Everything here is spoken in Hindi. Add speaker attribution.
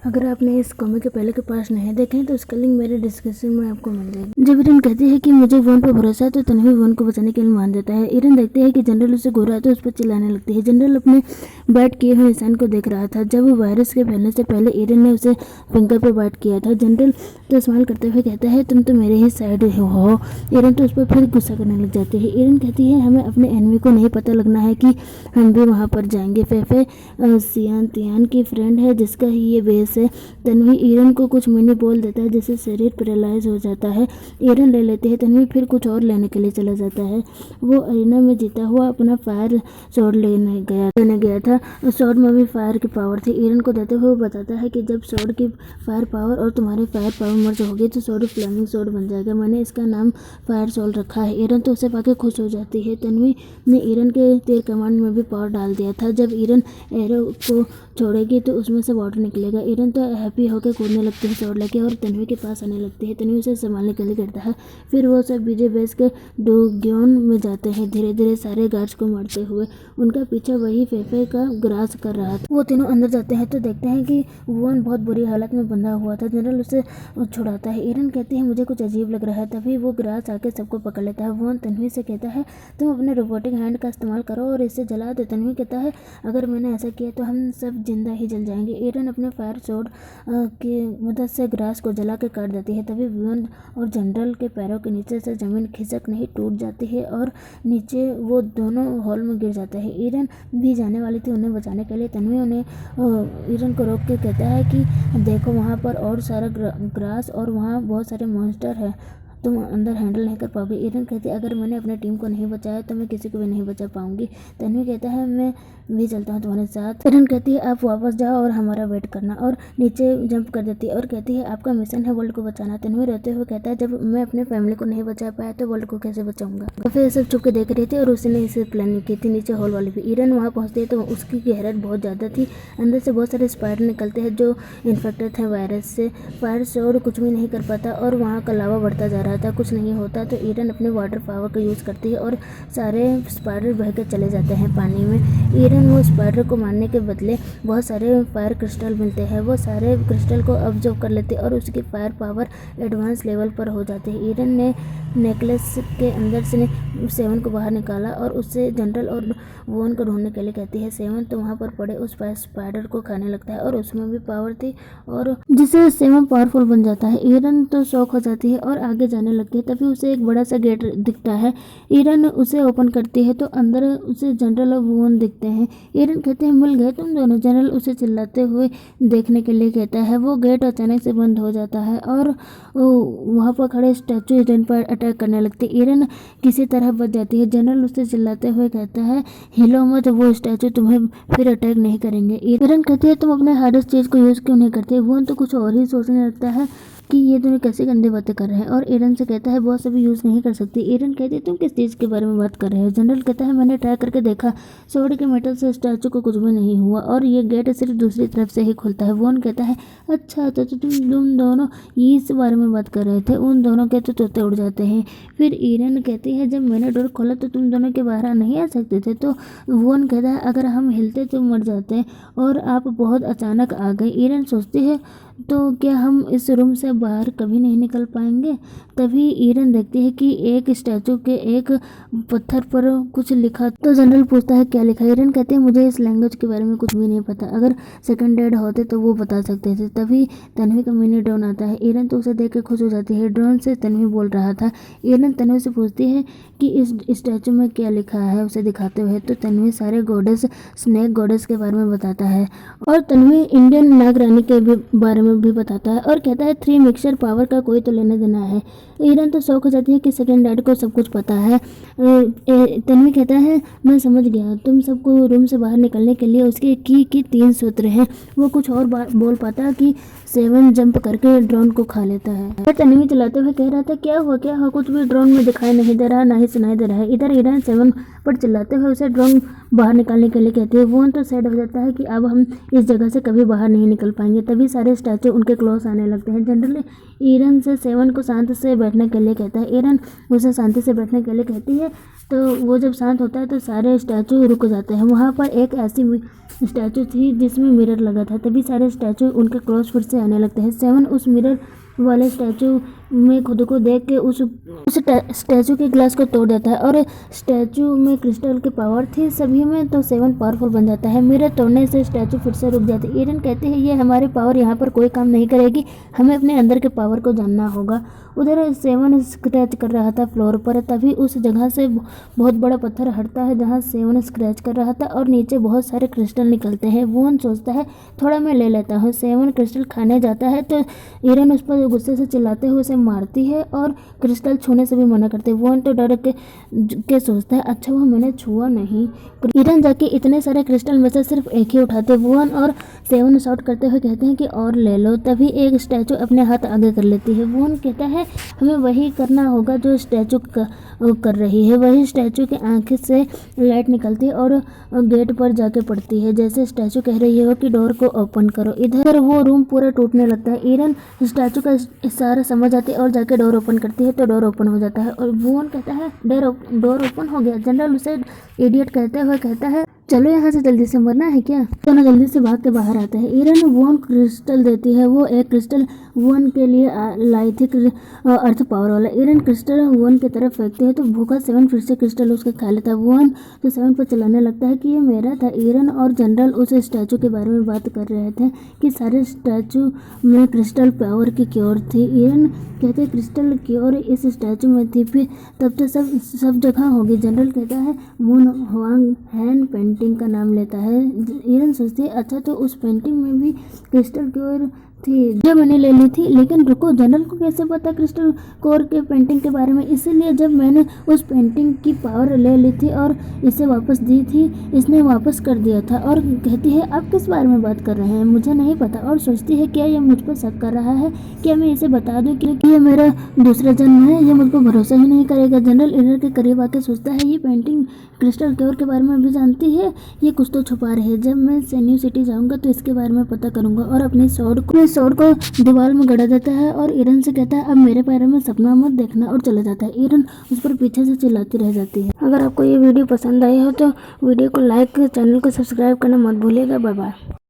Speaker 1: अगर आपने इस कॉमिक के पहले के पार्ट्स नहीं देखे हैं तो उसका लिंक मेरे डिस्क्रिप्शन में आपको मिल जाएगी। जब ईरन कहती है कि मुझे वॉन पर भरोसा है तो तन्वी वॉन को बचाने के लिए मान देता है। ईरन देखती है कि जनरल उसे घूरा है तो उस पर चिल्लाने लगती है। जनरल अपने बैट किए हुए निशान को देख रहा था। जब वायरस के फैलने से पहले ईरन ने उसे फिंगर पर बैट किया था। जनरल तो स्माइल करते हुए कहता है तुम तो मेरे ही साइड हो। ईरन तो उस पर फिर गुस्सा करने लग जाती है। ईरन कहती है हमें अपने एनिमी को नहीं पता लगना है कि हम भी वहाँ पर जाएंगे। फेफे सियान तियान की फ्रेंड है जिसका ही ये बेस है। तन्वी ईरन को कुछ मिनी बोल देता है जिससे शरीर पैरालाइज हो जाता है। ईरन ले लेती है। तन्वी फिर कुछ और लेने के लिए चला जाता है। वो अरीना में जीता हुआ अपना फायर शॉट लेने गया था। शॉट में भी फायर की पावर थी। ईरन को देते हुए वो बताता है कि जब शॉट की फायर पावर और तुम्हारी फायर पावर मर्ज होगी तो शॉट फ्लेमिंग शॉट बन जाएगा। मैंने इसका नाम फायर शॉट रखा है। ईरन तो उसे पाके खुश हो जाती है। तन्वी ने ईरन के तीर कमांड में भी पावर डाल दिया था। जब ईरन एरो को छोड़ेगी तो उसमें से वाटर निकलेगा। ईरन तो हैप्पी होकर कूदने लगती है शॉट लेके और तन्वी के पास आने लगती है। तन्वी उसे संभालने के लिए करता है। फिर वो सब विजय बेस के डोग्योन में जाते हैं धीरे धीरे सारे गार्ड्स को मारते हुए। उनका पीछा वही फेफे का ग्रास कर रहा था। वो तीनों अंदर जाते हैं तो देखते हैं कि वॉन बहुत बुरी हालत में बंधा हुआ था। जनरल उसे छुड़ाता है। ईरन कहती है मुझे कुछ अजीब लग रहा है। तभी वो ग्रास आके सबको पकड़ लेता है। वॉन तन्वी से कहता है तुम अपने रोबोटिक हैंड का इस्तेमाल करो और इसे जला दो। तन्वी कहता है अगर मैंने ऐसा किया तो हम सब जिंदा ही जल जाएंगे। ईरन अपने फायर शॉट की मदद से ग्रास को जला के काट देती है। तभी वॉन और जनरल के पैरों के नीचे से जमीन खिसक नहीं टूट जाती है और नीचे वो दोनों हॉल में गिर जाते हैं। ईरन भी जाने वाली थी उन्हें बचाने के लिए। तन्वी उन्हें ईरन को रोक के कहता है कि देखो वहाँ पर और सारा ग्रास और वहाँ बहुत सारे मॉन्स्टर है, तुम अंदर हैंडल नहीं कर पाओगे। ईरन कहती है अगर मैंने अपने टीम को नहीं बचाया तो मैं किसी को भी नहीं बचा पाऊंगी। तन्वी कहता है मैं भी चलता हूँ तुम्हारे साथ। ईरन कहती है आप वापस जाओ और हमारा वेट करना और नीचे जंप कर देती है और कहती है आपका मिशन है वर्ल्ड को बचाना। तन्वी रोते हुए कहता है जब मैं अपने फैमिली को नहीं बचा पाया तो वर्ल्ड को कैसे बचाऊंगा। तो फिर सब चुप के देख रही थी और उसने इसे प्लानिंग की थी। नीचे हॉल वाली भी ईरन वहाँ पहुँचती है तो उसकी गहराई बहुत ज़्यादा थी। अंदर से बहुत सारे स्पाइडर निकलते हैं जो इन्फेक्टेड थे वायरस से। फायर शॉट कुछ भी नहीं कर पाता और वहाँ का लावा बढ़ता जा रहा था, कुछ नहीं होता। तो ईरन अपने वाटर पावर का यूज़ करती है और सारे स्पाइडर बह के चले जाते हैं पानी में। ईरन वो स्पाइडर को मारने के बदले बहुत सारे फायर क्रिस्टल मिलते हैं। वो सारे क्रिस्टल को ऑब्जर्व कर लेते हैं और उसकी फायर पावर एडवांस लेवल पर हो जाती है। ईरन ने नेकलेस के अंदर से सेवन को बाहर निकाला और उससे जनरल और वॉन को ढूंढने के लिए कहती है। सेवन तो वहाँ पर पड़े उस स्पाइडर को खाने लगता है और उसमें भी पावर थी और जिससे सेवन पावरफुल बन जाता है। ईरन तो शॉक हो जाती है और आगे जाने लगती है। तभी उसे एक बड़ा सा गेट दिखता है। ईरन उसे ओपन करती है तो अंदर उसे जनरल और वॉन दिखते हैं। ईरन कहते हैं मिल गए तुम दोनों। जनरल उसे चिल्लाते हुए देखने के लिए कहता है। वो गेट अचानक से बंद हो जाता है और वहाँ पर खड़े स्टैचू ईरन पर अटैक करने लगते। ईरन किसी तरह बच जाती है। जनरल उसे चिल्लाते हुए कहता है हिलो मत, वो स्टैचू तुम्हें फिर अटैक नहीं करेंगे। ईरन कहती है तुम अपने हार्डेस्ट चीज को यूज क्यों नहीं करते। वो तो कुछ और ही सोचने लगता है कि ये दोनों कैसे गंदे बातें कर रहे हैं और ईरन से कहता है बहुत सभी यूज़ नहीं कर सकती। ईरन कहती है तुम किस चीज़ के बारे में बात कर रहे हो। जनरल कहता है मैंने ट्राई करके देखा, सोड के मेटल से स्टैचू को कुछ भी नहीं हुआ और ये गेट सिर्फ दूसरी तरफ से ही खुलता है। वॉन कहता है अच्छा तो तुम दोनों इस बारे में बात कर रहे थे। उन दोनों के तो तोते उड़ जाते हैं। फिर ईरन कहती है जब मैंने डोर खोला तो तुम दोनों के बाहर नहीं आ सकते थे। तो वॉन कहता है अगर हम हिलते तो मर जाते और आप बहुत अचानक आ गए। ईरन सोचती है तो क्या हम इस रूम से बाहर कभी नहीं निकल पाएंगे। तभी ईरन देखती है कि एक स्टैचू के एक पत्थर पर कुछ लिखा। तो जनरल पूछता है क्या लिखा। ईरन कहती है मुझे इस लैंग्वेज के बारे में कुछ भी नहीं पता, अगर सेकंड डैड होते तो वो बता सकते थे। तभी तन्वी का मिनी ड्रोन आता है। ईरन तो उसे देख कर खुश हो जाती है। ड्रोन से तन्वी बोल रहा था। ईरन तन्वी से पूछती है कि इस स्टैचू में क्या लिखा है उसे दिखाते हुए। तो तन्वी सारे गॉडेस स्नेक गॉडेस के बारे में बताता है और तन्वी इंडियन नाग रानी के बारे में भी बताता है और कहता है 3 मिक्सचर पावर का कोई तो लेना देना है। ईरन तो शौक हो जाती है कि सेकंड डैड को सब कुछ पता है। तन्वी कहता है मैं समझ गया, तुम सबको रूम से बाहर निकलने के लिए उसके की 3 सूत्र हैं। वो कुछ और बोल पाता कि सेवन जंप करके ड्रोन को खा लेता है। तन्वी चलाते हुए कह रहा था क्या हुआ कुछ भी ड्रोन में दिखाई नहीं दे रहा, ना ही सुनाई दे रहा है। इधर ईरन सेवन पर चिल्लाते हुए उसे ड्रोन बाहर निकालने के लिए कहती है। वॉन तो सैड हो जाता है कि अब हम इस जगह से कभी बाहर नहीं निकल पाएंगे। तभी सारे स्टैचू उनके क्लोज आने लगते हैं। जनरल ईरन से सेवन को शांत से बैठने के लिए कहता है। ईरन उसे शांति से बैठने के लिए कहती है, तो वो जब शांत होता है तो सारे स्टैचू रुक जाते हैं। वहाँ पर एक ऐसी स्टैचू थी जिसमें मिरर लगा था। तभी सारे स्टैचू उनके क्लोज फिर से आने लगते हैं। सेवन उस मिरर वाले स्टैचू में खुद को देख के उस स्टैचू के ग्लास को तोड़ देता है और स्टैचू में क्रिस्टल की पावर थी सभी में, तो सेवन पावरफुल बन जाता है। मिरर तोड़ने से स्टैचू फिर से रुक जाती है। ईरन कहते हैं ये हमारी पावर यहाँ पर कोई काम नहीं करेगी, हमें अपने अंदर के पावर को जानना होगा। उधर सेवन स्क्रैच कर रहा था फ्लोर पर, तभी उस जगह से बहुत बड़ा पत्थर हटता है जहाँ सेवन स्क्रैच कर रहा था और नीचे बहुत सारे क्रिस्टल निकलते हैं। वॉन सोचता है थोड़ा मैं ले लेता हूँ। सेवन क्रिस्टल खाने जाता है तो ईरन उस पर गुस्से से चिल्लाते हुए उसे मारती है और क्रिस्टल छूने से भी मना करते हैं। वॉन तो डर के सोचता है अच्छा हुआ मैंने छुआ नहीं। ईरन जाके इतने सारे क्रिस्टल में से सिर्फ एक ही उठाते। वॉन और सेवन शॉट करते हुए कहते हैं कि और ले लो। तभी एक स्टैचू अपने हाथ आगे कर लेती है। वॉन कहता है हमें वही करना होगा जो स्टैचू कर रही है। वही स्टैचू की आंखें से लाइट निकलती है और गेट पर जाके पड़ती है, जैसे स्टैचू कह रही है कि डोर को ओपन करो। इधर वो रूम पूरा टूटने लगता है। ईरन स्टैचू का इशारा समझ आती है और जाके डोर ओपन करती है तो डोर ओपन हो जाता है और वॉन कहता है डोर ओपन हो गया। जनरल उसे इडियट कहते हुए कहता है चलो यहाँ से जल्दी से, मरना है क्या। दोनों जल्दी से भाग के बाहर आते हैं। ईरन वॉन क्रिस्टल देती है। वो एक क्रिस्टल वॉन के लिए लाई थी अर्थ पावर वाला। ईरन क्रिस्टल वॉन की तरफ फेंकते हैं तो भूखा सेवन फिर से क्रिस्टल उसके खा लेता है। वॉन तो सेवन पर चिल्लाने लगता है कि ये मेरा था। ईरन और जनरल उस स्टैचू के बारे में बात कर रहे थे कि सारे स्टैचू में क्रिस्टल पावर की क्योर थी। ईरन कहते क्रिस्टल क्योर इस स्टैचू में थी, फिर तब तो सब जगह होगी। जनरल कहता है वॉन हुआंग हैन पेंटिंग का नाम लेता है। ईरन सोचती है अच्छा तो उस पेंटिंग में भी क्रिस्टल क्योर थी जो मैंने ले ली थी। लेकिन रुको, जनरल को कैसे पता क्रिस्टल कोर के पेंटिंग के बारे में। इसीलिए जब मैंने उस पेंटिंग की पावर ले ली थी और इसे वापस दी थी, इसने वापस कर दिया था। और कहती है आप किस बारे में बात कर रहे हैं, मुझे नहीं पता। और सोचती है क्या ये मुझ पर शक कर रहा है, क्या मैं इसे बता दूं कि ये मेरा दूसरा जन्म है, ये मुझ पर भरोसा ही नहीं करेगा। जनरल ईरन के करीब आके सोचता है ये पेंटिंग क्रिस्टल क्योर के बारे में भी जानती है, ये कुछ तो छुपा रही है। जब मैं सेन्यू सिटी जाऊंगा तो इसके बारे में पता करूंगा। और अपनी स्वॉर्ड को दीवार में गड़ा देता है और ईरन से कहता है अब मेरे बारे में सपना मत देखना, और चला जाता है। ईरन उस पर पीछे से चिल्लाती रह जाती है। अगर आपको ये वीडियो पसंद आई हो तो वीडियो को लाइक, चैनल को सब्सक्राइब करना मत भूलिएगा। Bye bye.